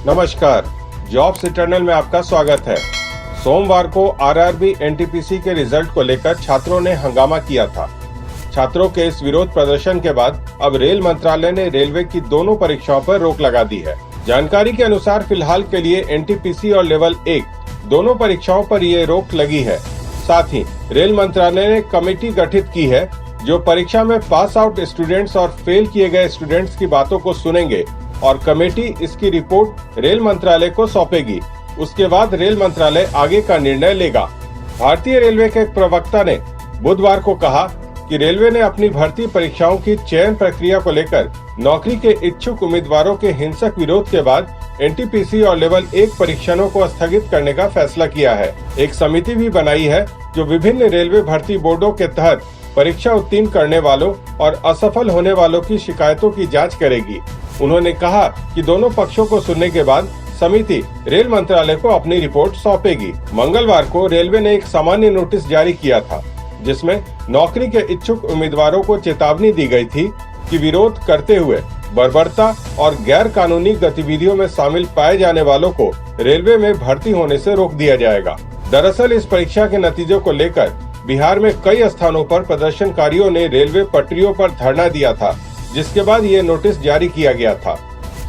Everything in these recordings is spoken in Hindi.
नमस्कार, जॉब्स इटर्नल में आपका स्वागत है। सोमवार को आरआरबी एनटीपीसी के रिजल्ट को लेकर छात्रों ने हंगामा किया था। छात्रों के इस विरोध प्रदर्शन के बाद अब रेल मंत्रालय ने रेलवे की दोनों परीक्षाओं पर रोक लगा दी है। जानकारी के अनुसार फिलहाल के लिए एनटीपीसी और लेवल 1 दोनों परीक्षाओं पर ये रोक लगी है। साथ ही रेल मंत्रालय ने कमेटी गठित की है जो परीक्षा में पास आउट स्टूडेंट्स और फेल किए गए स्टूडेंट्स की बातों को सुनेंगे और कमेटी इसकी रिपोर्ट रेल मंत्रालय को सौंपेगी। उसके बाद रेल मंत्रालय आगे का निर्णय लेगा। भारतीय रेलवे के एक प्रवक्ता ने बुधवार को कहा कि रेलवे ने अपनी भर्ती परीक्षाओं की चयन प्रक्रिया को लेकर नौकरी के इच्छुक उम्मीदवारों के हिंसक विरोध के बाद एनटीपीसी और लेवल 1 परीक्षणों को स्थगित करने का फैसला किया है। एक समिति भी बनाई है जो विभिन्न रेलवे भर्ती बोर्डों के तहत परीक्षा उत्तीर्ण करने वालों और असफल होने वालों की शिकायतों की जांच करेगी। उन्होंने कहा कि दोनों पक्षों को सुनने के बाद समिति रेल मंत्रालय को अपनी रिपोर्ट सौंपेगी। मंगलवार को रेलवे ने एक सामान्य नोटिस जारी किया था जिसमें नौकरी के इच्छुक उम्मीदवारों को चेतावनी दी गई थी कि विरोध करते हुए बर्बरता और गैर कानूनी गतिविधियों में शामिल पाए जाने वालों को रेलवे में भर्ती होने से रोक दिया जाएगा। दरअसल इस परीक्षा के नतीजों को लेकर बिहार में कई स्थानों पर प्रदर्शनकारियों ने रेलवे पटरियों पर धरना दिया था, जिसके बाद ये नोटिस जारी किया गया था।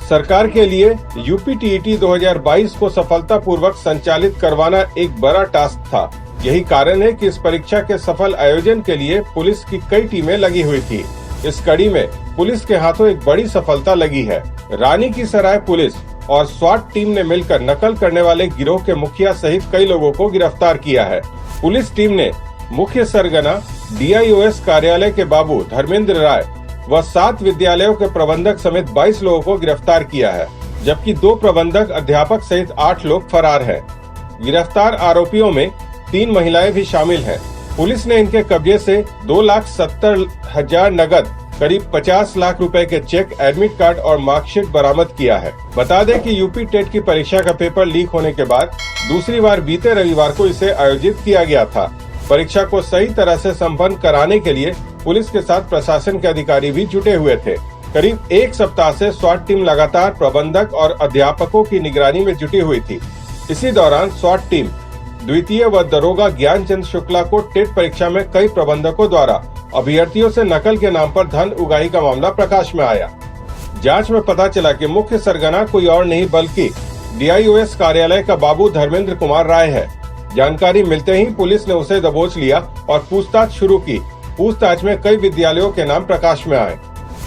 सरकार के लिए यूपीटीईटी 2022 को सफलतापूर्वक संचालित करवाना एक बड़ा टास्क था। यही कारण है कि इस परीक्षा के सफल आयोजन के लिए पुलिस की कई टीमें लगी हुई थी। इस कड़ी में पुलिस के हाथों एक बड़ी सफलता लगी है। रानी की सराय पुलिस और स्वाट टीम ने मिलकर नकल करने वाले गिरोह के मुखिया सहित कई लोगों को गिरफ्तार किया है। पुलिस टीम ने मुख्य सरगना डीआईओएस कार्यालय के बाबू धर्मेंद्र राय व 7 विद्यालयों के प्रबंधक समेत 22 लोगों को गिरफ्तार किया है, जबकि 2 प्रबंधक अध्यापक सहित 8 लोग फरार हैं। गिरफ्तार आरोपियों में 3 महिलाएं भी शामिल हैं। पुलिस ने इनके कब्जे से 2,70,000 नगद, करीब 50 लाख रुपए के चेक, एडमिट कार्ड और मार्कशीट बरामद किया है। बता दें कि यूपी टेट की परीक्षा का पेपर लीक होने के बाद दूसरी बार बीते रविवार को इसे आयोजित किया गया था। परीक्षा को सही तरह से संपन्न कराने के लिए पुलिस के साथ प्रशासन के अधिकारी भी जुटे हुए थे। करीब 1 सप्ताह से स्वाट टीम लगातार प्रबंधक और अध्यापकों की निगरानी में जुटी हुई थी। इसी दौरान स्वाट टीम द्वितीय व दरोगा ज्ञानचंद शुक्ला को टेट परीक्षा में कई प्रबंधकों द्वारा अभ्यर्थियों से नकल के नाम पर धन उगाही का मामला प्रकाश में आया। जांच में पता चला कि मुख्य सरगना कोई और नहीं बल्कि डीआईओएस कार्यालय का बाबू धर्मेंद्र कुमार राय है। जानकारी मिलते ही पुलिस ने उसे दबोच लिया और पूछताछ शुरू की। पूछताछ में कई विद्यालयों के नाम प्रकाश में आए।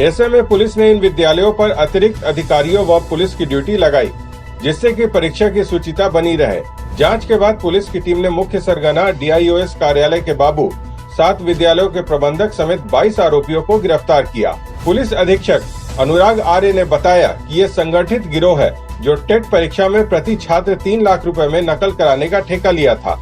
ऐसे में पुलिस ने इन विद्यालयों पर अतिरिक्त अधिकारियों व पुलिस की ड्यूटी लगाई, जिससे कि परीक्षा की शुचिता बनी रहे। जांच के बाद पुलिस की टीम ने मुख्य सरगना डीआईओएस कार्यालय के बाबू, 7 विद्यालयों के प्रबंधक समेत 22 आरोपियों को गिरफ्तार किया। पुलिस अधीक्षक अनुराग आर्य ने बताया कि ये संगठित गिरोह है जो टेट परीक्षा में प्रति छात्र 3 लाख रुपए में नकल कराने का ठेका लिया था।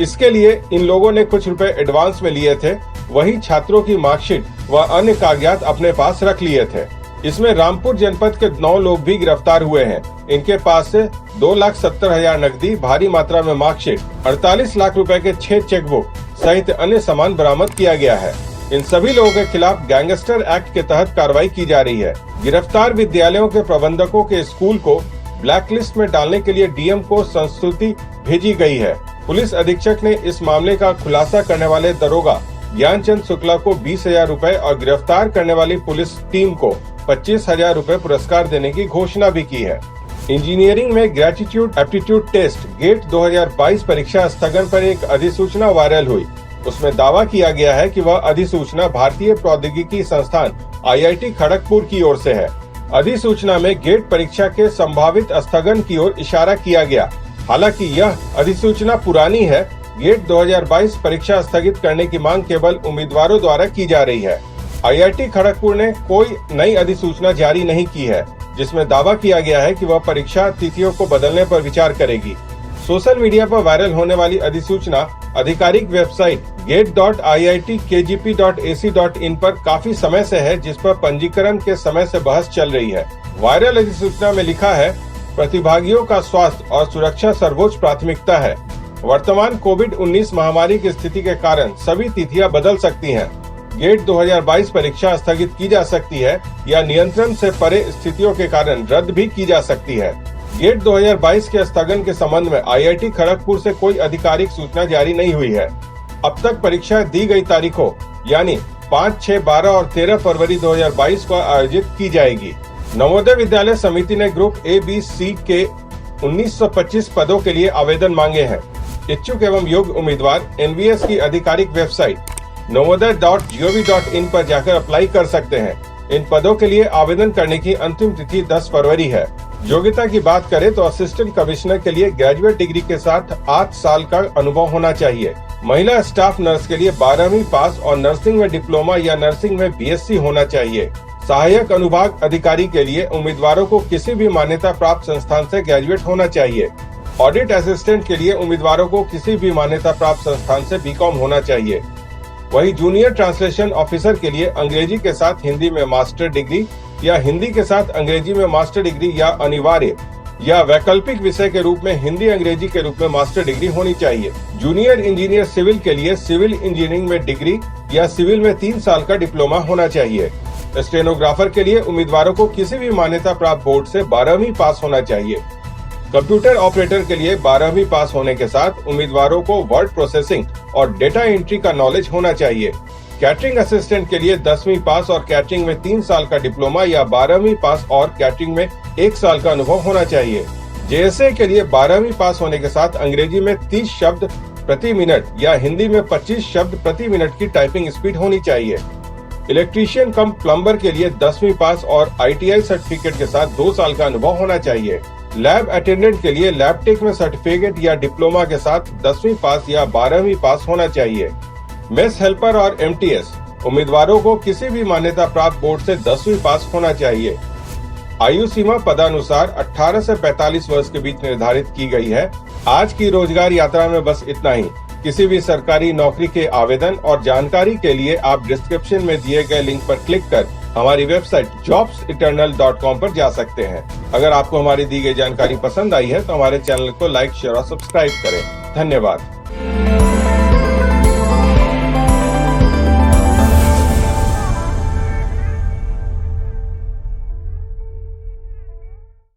इसके लिए इन लोगों ने कुछ रुपए एडवांस में लिए थे, वहीं छात्रों की मार्कशीट व अन्य कागजात अपने पास रख लिए थे। इसमें रामपुर जनपद के 9 लोग भी गिरफ्तार हुए हैं। इनके पास से 2,70,000 नकदी, भारी मात्रा में मार्कशीट, 48 लाख रुपए के 6 चेकबुक सहित अन्य सामान बरामद किया गया है। इन सभी लोगों के खिलाफ गैंगस्टर एक्ट के तहत कार्रवाई की जा रही है। गिरफ्तार विद्यालयों के प्रबंधकों के स्कूल को ब्लैकलिस्ट में डालने के लिए डीएम को संस्तुति भेजी गई है। पुलिस अधीक्षक ने इस मामले का खुलासा करने वाले दरोगा ज्ञानचंद शुक्ला को 20,000 रुपए और गिरफ्तार करने वाली पुलिस टीम को 25,000 रुपए पुरस्कार देने की घोषणा भी की है। इंजीनियरिंग में ग्रेटिट्यूड एप्टीट्यूड टेस्ट गेट 2022 परीक्षा स्थगन पर एक अधिसूचना वायरल हुई। उसमें दावा किया गया है कि वह अधिसूचना भारतीय प्रौद्योगिकी संस्थान आईआईटी खड़गपुर की ओर से है। अधिसूचना में गेट परीक्षा के संभावित स्थगन की ओर इशारा किया गया। हालांकि यह अधिसूचना पुरानी है। गेट 2022 परीक्षा स्थगित करने की मांग केवल उम्मीदवारों द्वारा की जा रही है। आईआईटी खड़गपुर ने कोई नई अधिसूचना जारी नहीं की है, जिसमें दावा किया गया है कि वह परीक्षा तिथियों को बदलने पर विचार करेगी। सोशल मीडिया पर वायरल होने वाली अधिसूचना आधिकारिक वेबसाइट gate.iitkgp.ac.in पर काफी समय से है, जिस पर पंजीकरण के समय से बहस चल रही है। वायरल अधिसूचना में लिखा है, प्रतिभागियों का स्वास्थ्य और सुरक्षा सर्वोच्च प्राथमिकता है। वर्तमान कोविड-19 महामारी की स्थिति के कारण सभी तिथियां बदल सकती हैं। गेट 2022 परीक्षा स्थगित की जा सकती है या नियंत्रण से परे स्थितियों के कारण रद्द भी की जा सकती है। गेट 2022 के स्थगन के संबंध में IIT खड़गपुर से कोई आधिकारिक सूचना जारी नहीं हुई है। अब तक परीक्षाएं दी गई तारीखों यानी 5, 6, 12 और 13 फरवरी 2022 को आयोजित की जाएगी। नवोदय विद्यालय समिति ने ग्रुप A-B-C के 1925 पदों के लिए आवेदन मांगे हैं। इच्छुक एवं योग्य उम्मीदवार NVS की आधिकारिक वेबसाइट navodaya.gov.in पर जाकर अप्लाई कर सकते हैं। इन पदों के लिए आवेदन करने की अंतिम तिथि 10 फरवरी है। योग्यता की बात करें तो असिस्टेंट कमिश्नर के लिए ग्रेजुएट डिग्री के साथ 8 साल का अनुभव होना चाहिए। महिला स्टाफ नर्स के लिए 12वीं पास और नर्सिंग में डिप्लोमा या नर्सिंग में BSc होना चाहिए। सहायक अनुभाग अधिकारी के लिए उम्मीदवारों को किसी भी मान्यता प्राप्त संस्थान से ग्रेजुएट होना चाहिए। ऑडिट असिस्टेंट के लिए उम्मीदवारों को किसी भी मान्यता प्राप्त संस्थान से BCom होना चाहिए। वही जूनियर ट्रांसलेशन ऑफिसर के लिए अंग्रेजी के साथ हिंदी में मास्टर डिग्री या हिंदी के साथ अंग्रेजी में मास्टर डिग्री या अनिवार्य या वैकल्पिक विषय के रूप में हिंदी अंग्रेजी के रूप में मास्टर डिग्री होनी चाहिए। जूनियर इंजीनियर सिविल के लिए सिविल इंजीनियरिंग में डिग्री या सिविल में 3 साल का डिप्लोमा होना चाहिए। स्टेनोग्राफर के लिए उम्मीदवारों को किसी भी मान्यता प्राप्त बोर्ड से 12वीं पास होना चाहिए। कंप्यूटर ऑपरेटर के लिए 12वीं पास होने के साथ उम्मीदवारों को वर्ड प्रोसेसिंग और डेटा एंट्री का नॉलेज होना चाहिए। कैटरिंग असिस्टेंट के लिए 10वीं पास और कैटरिंग में 3 साल का डिप्लोमा या 12वीं पास और कैटरिंग में 1 साल का अनुभव होना चाहिए। JSA के लिए 12वीं पास होने के साथ अंग्रेजी में 30 शब्द प्रति मिनट या हिंदी में 25 शब्द प्रति मिनट की टाइपिंग स्पीड होनी चाहिए। इलेक्ट्रीशियन कम प्लम्बर के लिए 10वीं पास और ITI सर्टिफिकेट के साथ 2 साल का अनुभव होना चाहिए। लैब अटेंडेंट के लिए लैबटेक में सर्टिफिकेट या डिप्लोमा के साथ 10वीं पास या 12वीं पास होना चाहिए। मेस हेल्पर और MTS उम्मीदवारों को किसी भी मान्यता प्राप्त बोर्ड से 10वीं पास होना चाहिए। आयु सीमा पदानुसार 18 से 45 वर्ष के बीच निर्धारित की गई है। आज की रोजगार यात्रा में बस इतना ही। किसी भी सरकारी नौकरी के आवेदन और जानकारी के लिए आप डिस्क्रिप्शन में दिए गए लिंक पर क्लिक कर हमारी वेबसाइट jobseternal.com पर जा सकते हैं। अगर आपको हमारी दी गई जानकारी पसंद आई है तो हमारे चैनल को लाइक, शेयर और सब्सक्राइब करें। धन्यवाद।